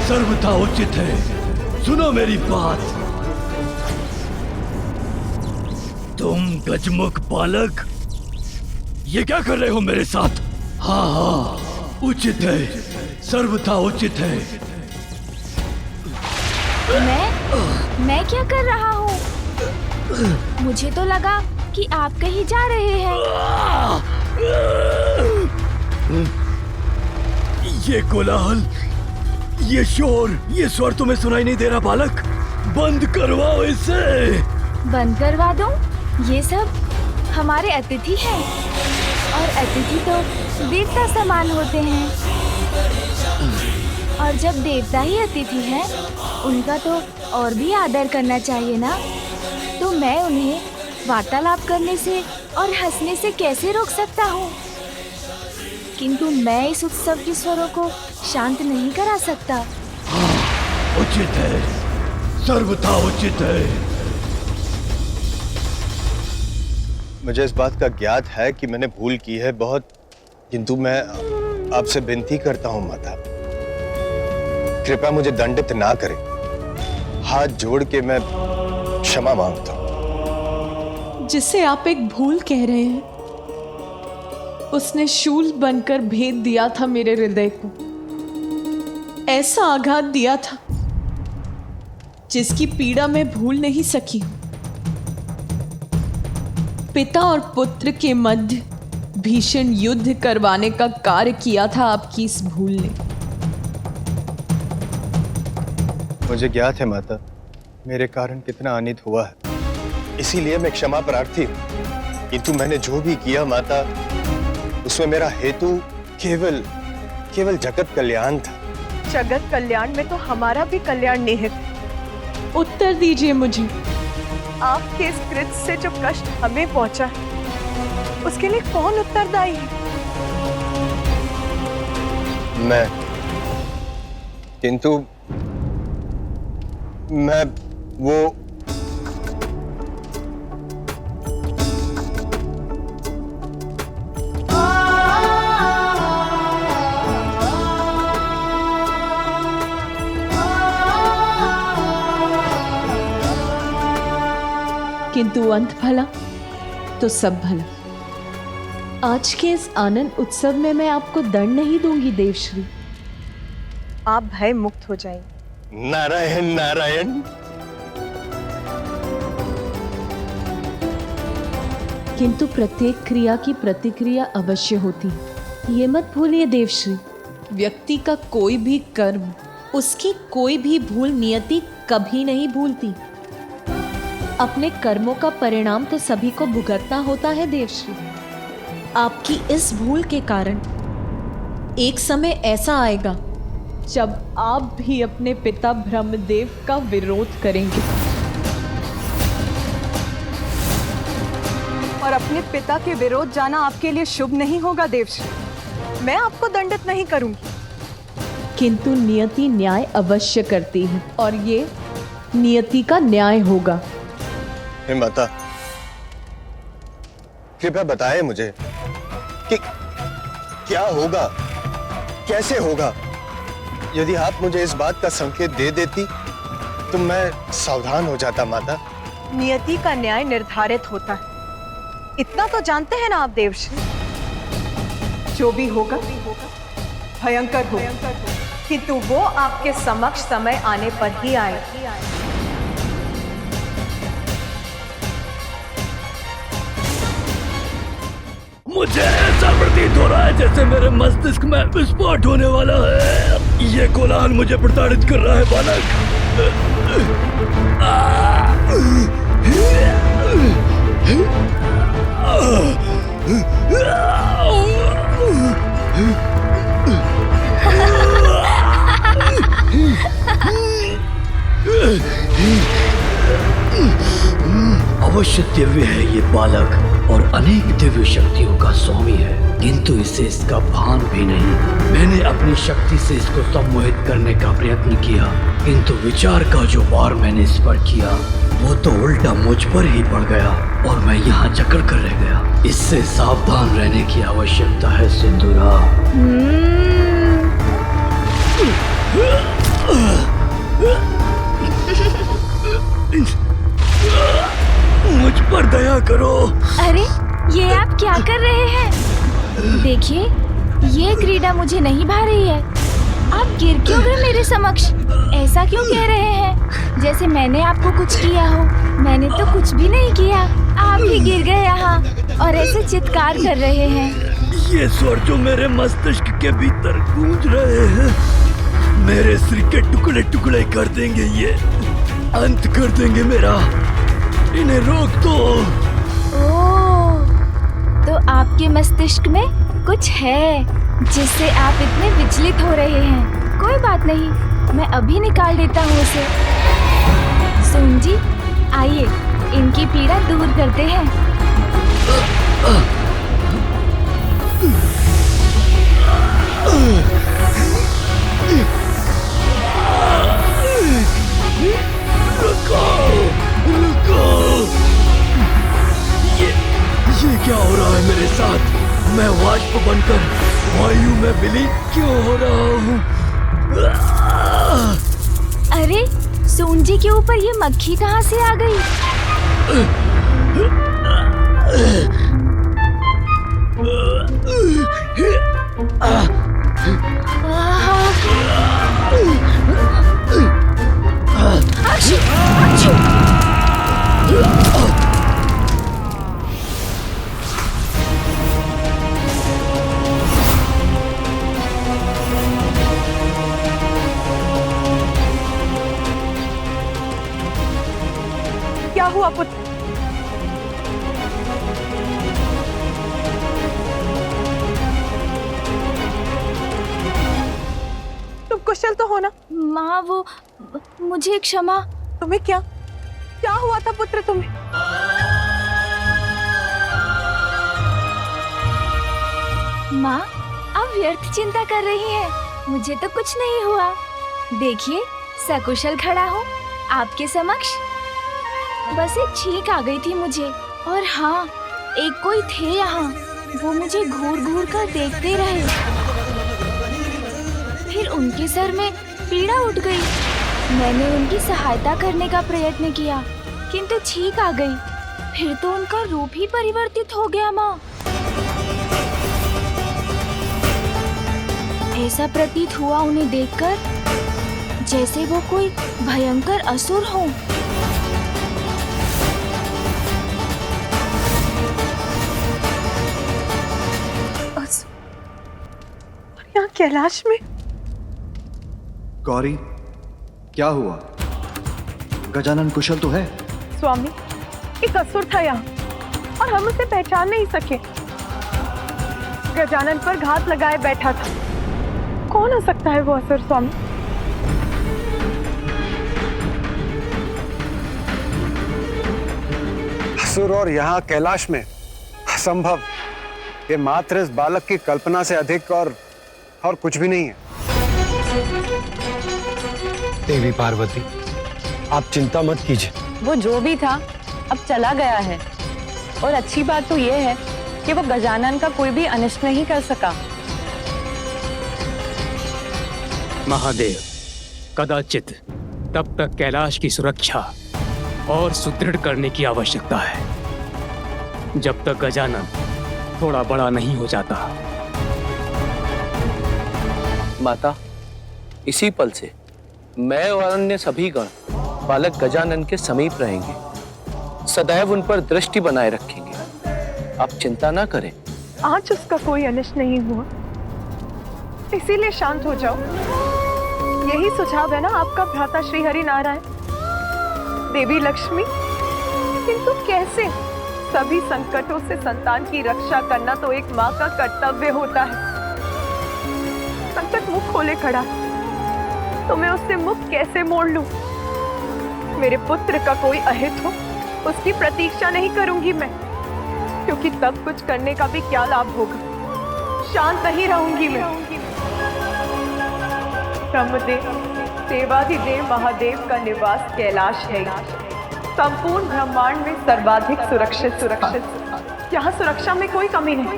सर्वथा उचित है। सुनो मेरी बात। तुम गजमुख बालक, ये क्या कर रहे हो मेरे साथ? हाँ, उचित है, सर्वथा उचित है। मैं क्या कर रहा हूँ? मुझे तो लगा कि आप कहीं जा रहे हैं। ये कोलाहल, ये शोर, ये स्वर तुम्हें सुनाई नहीं दे रहा बालक? बंद करवाओ इसे। बंद करवा दूं? ये सब हमारे अतिथि हैं और अतिथि तो देवता समान होते हैं, और जब देवता ही अतिथि हैं, उनका तो और भी आदर करना चाहिए ना। तो मैं उन्हें वार्तालाप करने से और हंसने से कैसे रोक सकता हूँ? किंतु मैं इस उत्सव के स्वरों को शांत नहीं करा सकता। उचित है, सर्वथा उचित है। मुझे इस बात का ज्ञात है कि मैंने भूल की है बहुत, किंतु मैं आपसे विनती करता हूँ माता, कृपया मुझे दंडित ना करें। हाथ जोड़ के मैं क्षमा मांगता हूँ। जिसे आप एक भूल कह रहे हैं, उसने शूल बनकर भेद दिया था मेरे हृदय को। ऐसा आघात दिया था जिसकी पीड़ा मैं भूल नहीं सकी हूं। पिता और पुत्र के मध्य भीषण युद्ध करवाने का कार्य किया था आपकी इस भूल ने। मुझे ज्ञात है माता, मेरे कारण कितना अनित हुआ है, इसीलिए मैं क्षमा प्रार्थी हूँ। किंतु मैंने जो भी किया माता, उसमें मेरा हेतु केवल जगत कल्याण था। जगत कल्याण में तो हमारा भी कल्याण निहित है। उत्तर दीजिए मुझे। आपके इस कृत्य से जो कष्ट हमें पहुंचा है, उसके लिए कौन उत्तरदायी है? मैं, किंतु मैं वो किंतु अंत भला तो सब भला। आज के इस आनंद उत्सव में मैं आपको दंड नहीं दूंगी देवश्री। आप भय मुक्त हो जाएं। नारायण नारायण। किंतु प्रत्येक क्रिया की प्रतिक्रिया अवश्य होती है, ये मत भूलिए देवश्री। व्यक्ति का कोई भी कर्म, उसकी कोई भी भूल नियति कभी नहीं भूलती। अपने कर्मों का परिणाम तो सभी को भुगतना होता है देवश्री। आपकी इस भूल के कारण एक समय ऐसा आएगा जब आप भी अपने पिता ब्रह्मदेव का विरोध करेंगे और अपने पिता के विरोध जाना आपके लिए शुभ नहीं होगा देवश्री। मैं आपको दंडित नहीं करूंगी। किंतु नियति न्याय अवश्य करती है और ये नियति का न्याय होगा। हे माता, कृपया बताएं मुझे कि क्या होगा, कैसे होगा। यदि आप मुझे इस बात का संकेत दे देती तो मैं सावधान हो जाता माता। नियति का न्याय निर्धारित होता है, इतना तो जानते हैं ना आप देवश्री। जो भी होगा भयंकर होगा, किंतु वो आपके समक्ष समय आने पर ही आए। मुझे ऐसा प्रतीत हो रहा है जैसे मेरे मस्तिष्क में विस्फोट होने वाला है। ये कोलाहल मुझे प्रताड़ित कर रहा है बालक। अवश्य दिव्य है ये बालक और अनेक दिव्य शक्तियों का स्वामी है, किंतु इसे इसका भान भी नहीं। मैंने अपनी शक्ति से इसको सम्मोहित करने का प्रयत्न किया, किंतु विचार का जो वार मैंने इस पर किया वो तो उल्टा मुझ पर ही पड़ गया और मैं यहाँ जकड़ कर रह गया। इससे सावधान रहने की आवश्यकता है सिंदूरा। मुझ पर दया करो। अरे ये आप क्या कर रहे हैं? देखिए, ये क्रीड़ा मुझे नहीं भा रही है। आप गिर क्यों गए मेरे समक्ष? ऐसा क्यों कह रहे हैं जैसे मैंने आपको कुछ किया हो? मैंने तो कुछ भी नहीं किया, आप ही गिर गए यहाँ और ऐसे चित्कार कर रहे हैं। ये स्वर जो मेरे मस्तिष्क के भीतर गूंज रहे हैं मेरे सिर के टुकड़े टुकड़े कर देंगे, ये अंत कर देंगे मेरा। इन्हें रोक दो। ओह, तो आपके मस्तिष्क में कुछ है जिससे आप इतने विचलित हो रहे हैं। कोई बात नहीं, मैं अभी निकाल देता हूँ उसे। सोम जी, आइए इनकी पीड़ा दूर करते हैं। ये क्या हो रहा है मेरे साथ? मैं वाष्प बनकर वायु में विलीन क्यों हो रहा हूँ? अरे, सोम जी के ऊपर ये मक्खी कहाँ से आ गई? क्या हुआ पुत्र? तुम कुशल तो हो ना? माँ, वो मुझे क्षमा। तुम्हें क्या हुआ था पुत्र तुम्हें? माँ, आप व्यर्थ चिंता कर रही हैं। मुझे तो कुछ नहीं हुआ। देखिए, सकुशल खड़ा हूँ आपके समक्ष। बस एक छींक आ गई थी मुझे। और हाँ, एक कोई थे यहाँ, वो मुझे घूर घूर कर देखते रहे। फिर उनके सर में पीड़ा उठ गई। मैंने उनकी सहायता करने का प्रयत्न किया, किंतु छींक आ गई। फिर तो उनका रूप ही परिवर्तित हो गया माँ। ऐसा प्रतीत हुआ उन्हें देखकर जैसे वो कोई भयंकर असुर हो। यहाँ कैलाश में? गौरी, क्या हुआ? गजानन कुशल तो है? स्वामी, एक असुर था यहाँ और हम उसे पहचान नहीं सके। गजानन पर घात लगाए बैठा था। कौन हो सकता है वो असुर स्वामी? असुर और यहाँ कैलाश में? असंभव। ये मात्र इस बालक की कल्पना से अधिक और कुछ भी नहीं है। देवी पार्वती, आप चिंता मत कीजिए। वो जो भी था अब चला गया है। और अच्छी बात तो ये है कि वो गजानन का कोई भी अनिष्ट नहीं कर सका। महादेव, कदाचित तब तक कैलाश की सुरक्षा और सुदृढ़ करने की आवश्यकता है जब तक गजानन थोड़ा बड़ा नहीं हो जाता। माता, इसी पल से मैं और अन्य सभी गण बालक गजानन के समीप रहेंगे, सदैव उन पर दृष्टि बनाए रखेंगे। आप चिंता ना करें। आज उसका कोई अनिष्ट नहीं हुआ, इसीलिए शांत हो जाओ। यही सुझाव है ना आपका भ्राता श्री हरि नारायण, देवी लक्ष्मी। किंतु कैसे? सभी संकटों से संतान की रक्षा करना तो एक माँ का कर्तव्य होता है। संकट मुख खोले खड़ा, तो मैं उससे मुख कैसे मोड़ लूं? मेरे पुत्र का कोई अहित हो, उसकी प्रतीक्षा नहीं करूंगी मैं, क्योंकि तब कुछ करने का भी क्या लाभ होगा। शांत नहीं रहूंगी मैं। ब्रह्मदेव, देवाधिदेव महादेव का निवास कैलाश है। संपूर्ण ब्रह्मांड में सर्वाधिक सुरक्षित। यहाँ सुरक्षा में कोई कमी नहीं।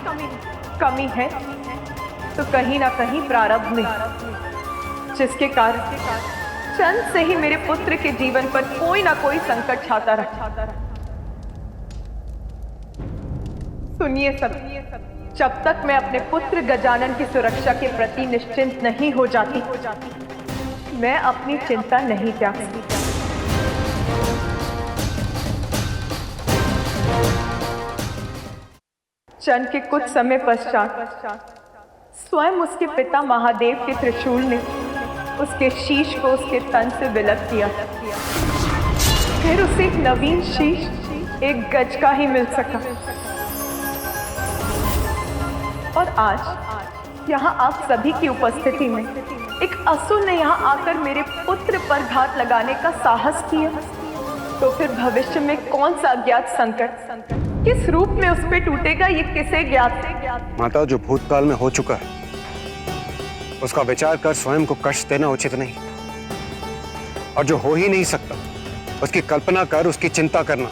कमी है तो कहीं ना कहीं प्रारब्ध में, जिसके कारण चंद से ही मेरे पुत्र के जीवन पर कोई ना कोई संकट छाता रहा। सुनिए सब, जब तक मैं अपने पुत्र गजानन की सुरक्षा के प्रति निश्चिंत नहीं हो जाती, मैं अपनी चिंता नहीं त्याग सकती। चंद के कुछ समय पश्चात स्वयं उसके पिता महादेव के त्रिशूल ने उसके शीश को उसके तन से विलग किया। फिर उसे एक नवीन शीश एक गज का ही मिल सका। और आज यहाँ आप सभी की उपस्थिति में एक असुर ने यहाँ आकर मेरे पुत्र पर घात लगाने का साहस किया, तो फिर भविष्य में कौन सा अज्ञात संकट किस रूप में उस पे टूटेगा, ये किसे ज्ञात। माता, जो भूतकाल में हो चुका है उसका विचार कर स्वयं को कष्ट देना उचित नहीं, और जो हो ही नहीं सकता उसकी कल्पना कर उसकी चिंता करना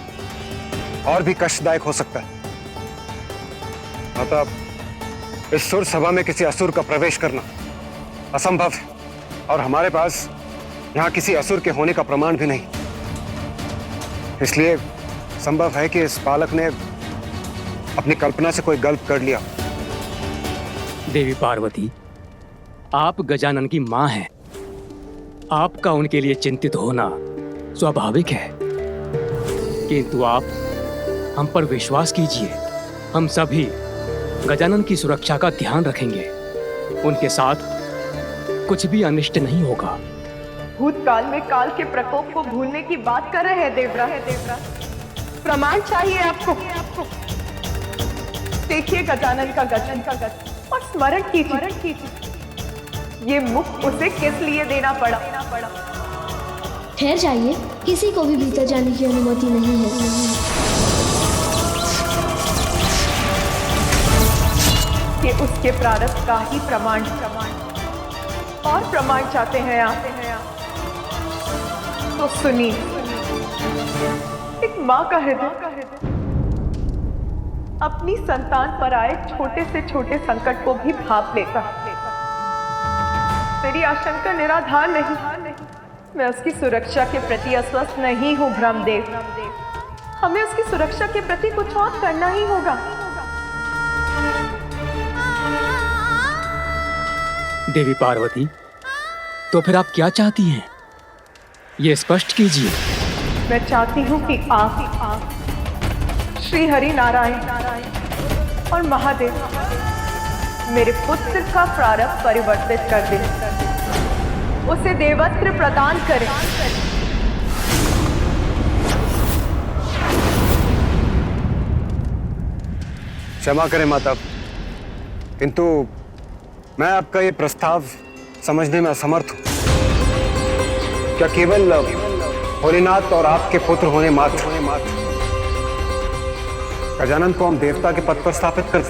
और भी कष्टदायक हो सकता है। माता, इस सुर सभा में किसी असुर का प्रवेश करना असंभव है, और हमारे पास यहाँ किसी असुर के होने का प्रमाण भी नहीं। इसलिए संभव है कि इस बालक ने अपनी कल्पना से कोई गलत कर लिया। देवी पार्वती, आप गजानन की मां हैं। आपका उनके लिए चिंतित होना स्वाभाविक है, किंतु आप हम पर विश्वास कीजिए, हम सभी गजानन की सुरक्षा का ध्यान रखेंगे। उनके साथ कुछ भी अनिष्ट नहीं होगा। भूतकाल में काल के प्रकोप को भूलने की बात कर रहे हैं देवरा। प्रमाण चाहिए आपको। देखिए गजानन का गज और स्मरण कीजिए ये मुख उसे किस लिए देना पड़ा। ठहर जाइए, किसी को भी भीतर जाने की अनुमति नहीं है। ये उसके प्रारब्ध का ही प्रमाण और प्रमाण चाहते हैं आप, तो सुनिए। एक माँ का हृदय अपनी संतान पर आए छोटे से छोटे संकट को भी भाप लेता। तेरी आशंका निराधार नहीं। मैं उसकी सुरक्षा के प्रति अस्वस्थ नहीं हूँ ब्रह्मदेव। हमें उसकी सुरक्षा के प्रति कुछ और करना ही होगा। देवी पार्वती, तो फिर आप क्या चाहती हैं? ये स्पष्ट कीजिए। मैं चाहती हूँ कि आप श्री हरि नारायण और महादेव मेरे पुत्र का प्रारब्ध परिवर्तित कर दें, उसे देवत्र प्रदान करें। क्षमा करें माता, किंतु मैं आपका ये प्रस्ताव समझने में असमर्थ हूं। क्या केवल भोलेनाथ और आपके पुत्र होने मात्र गजानन को हम देवता के पद पर स्थापित कर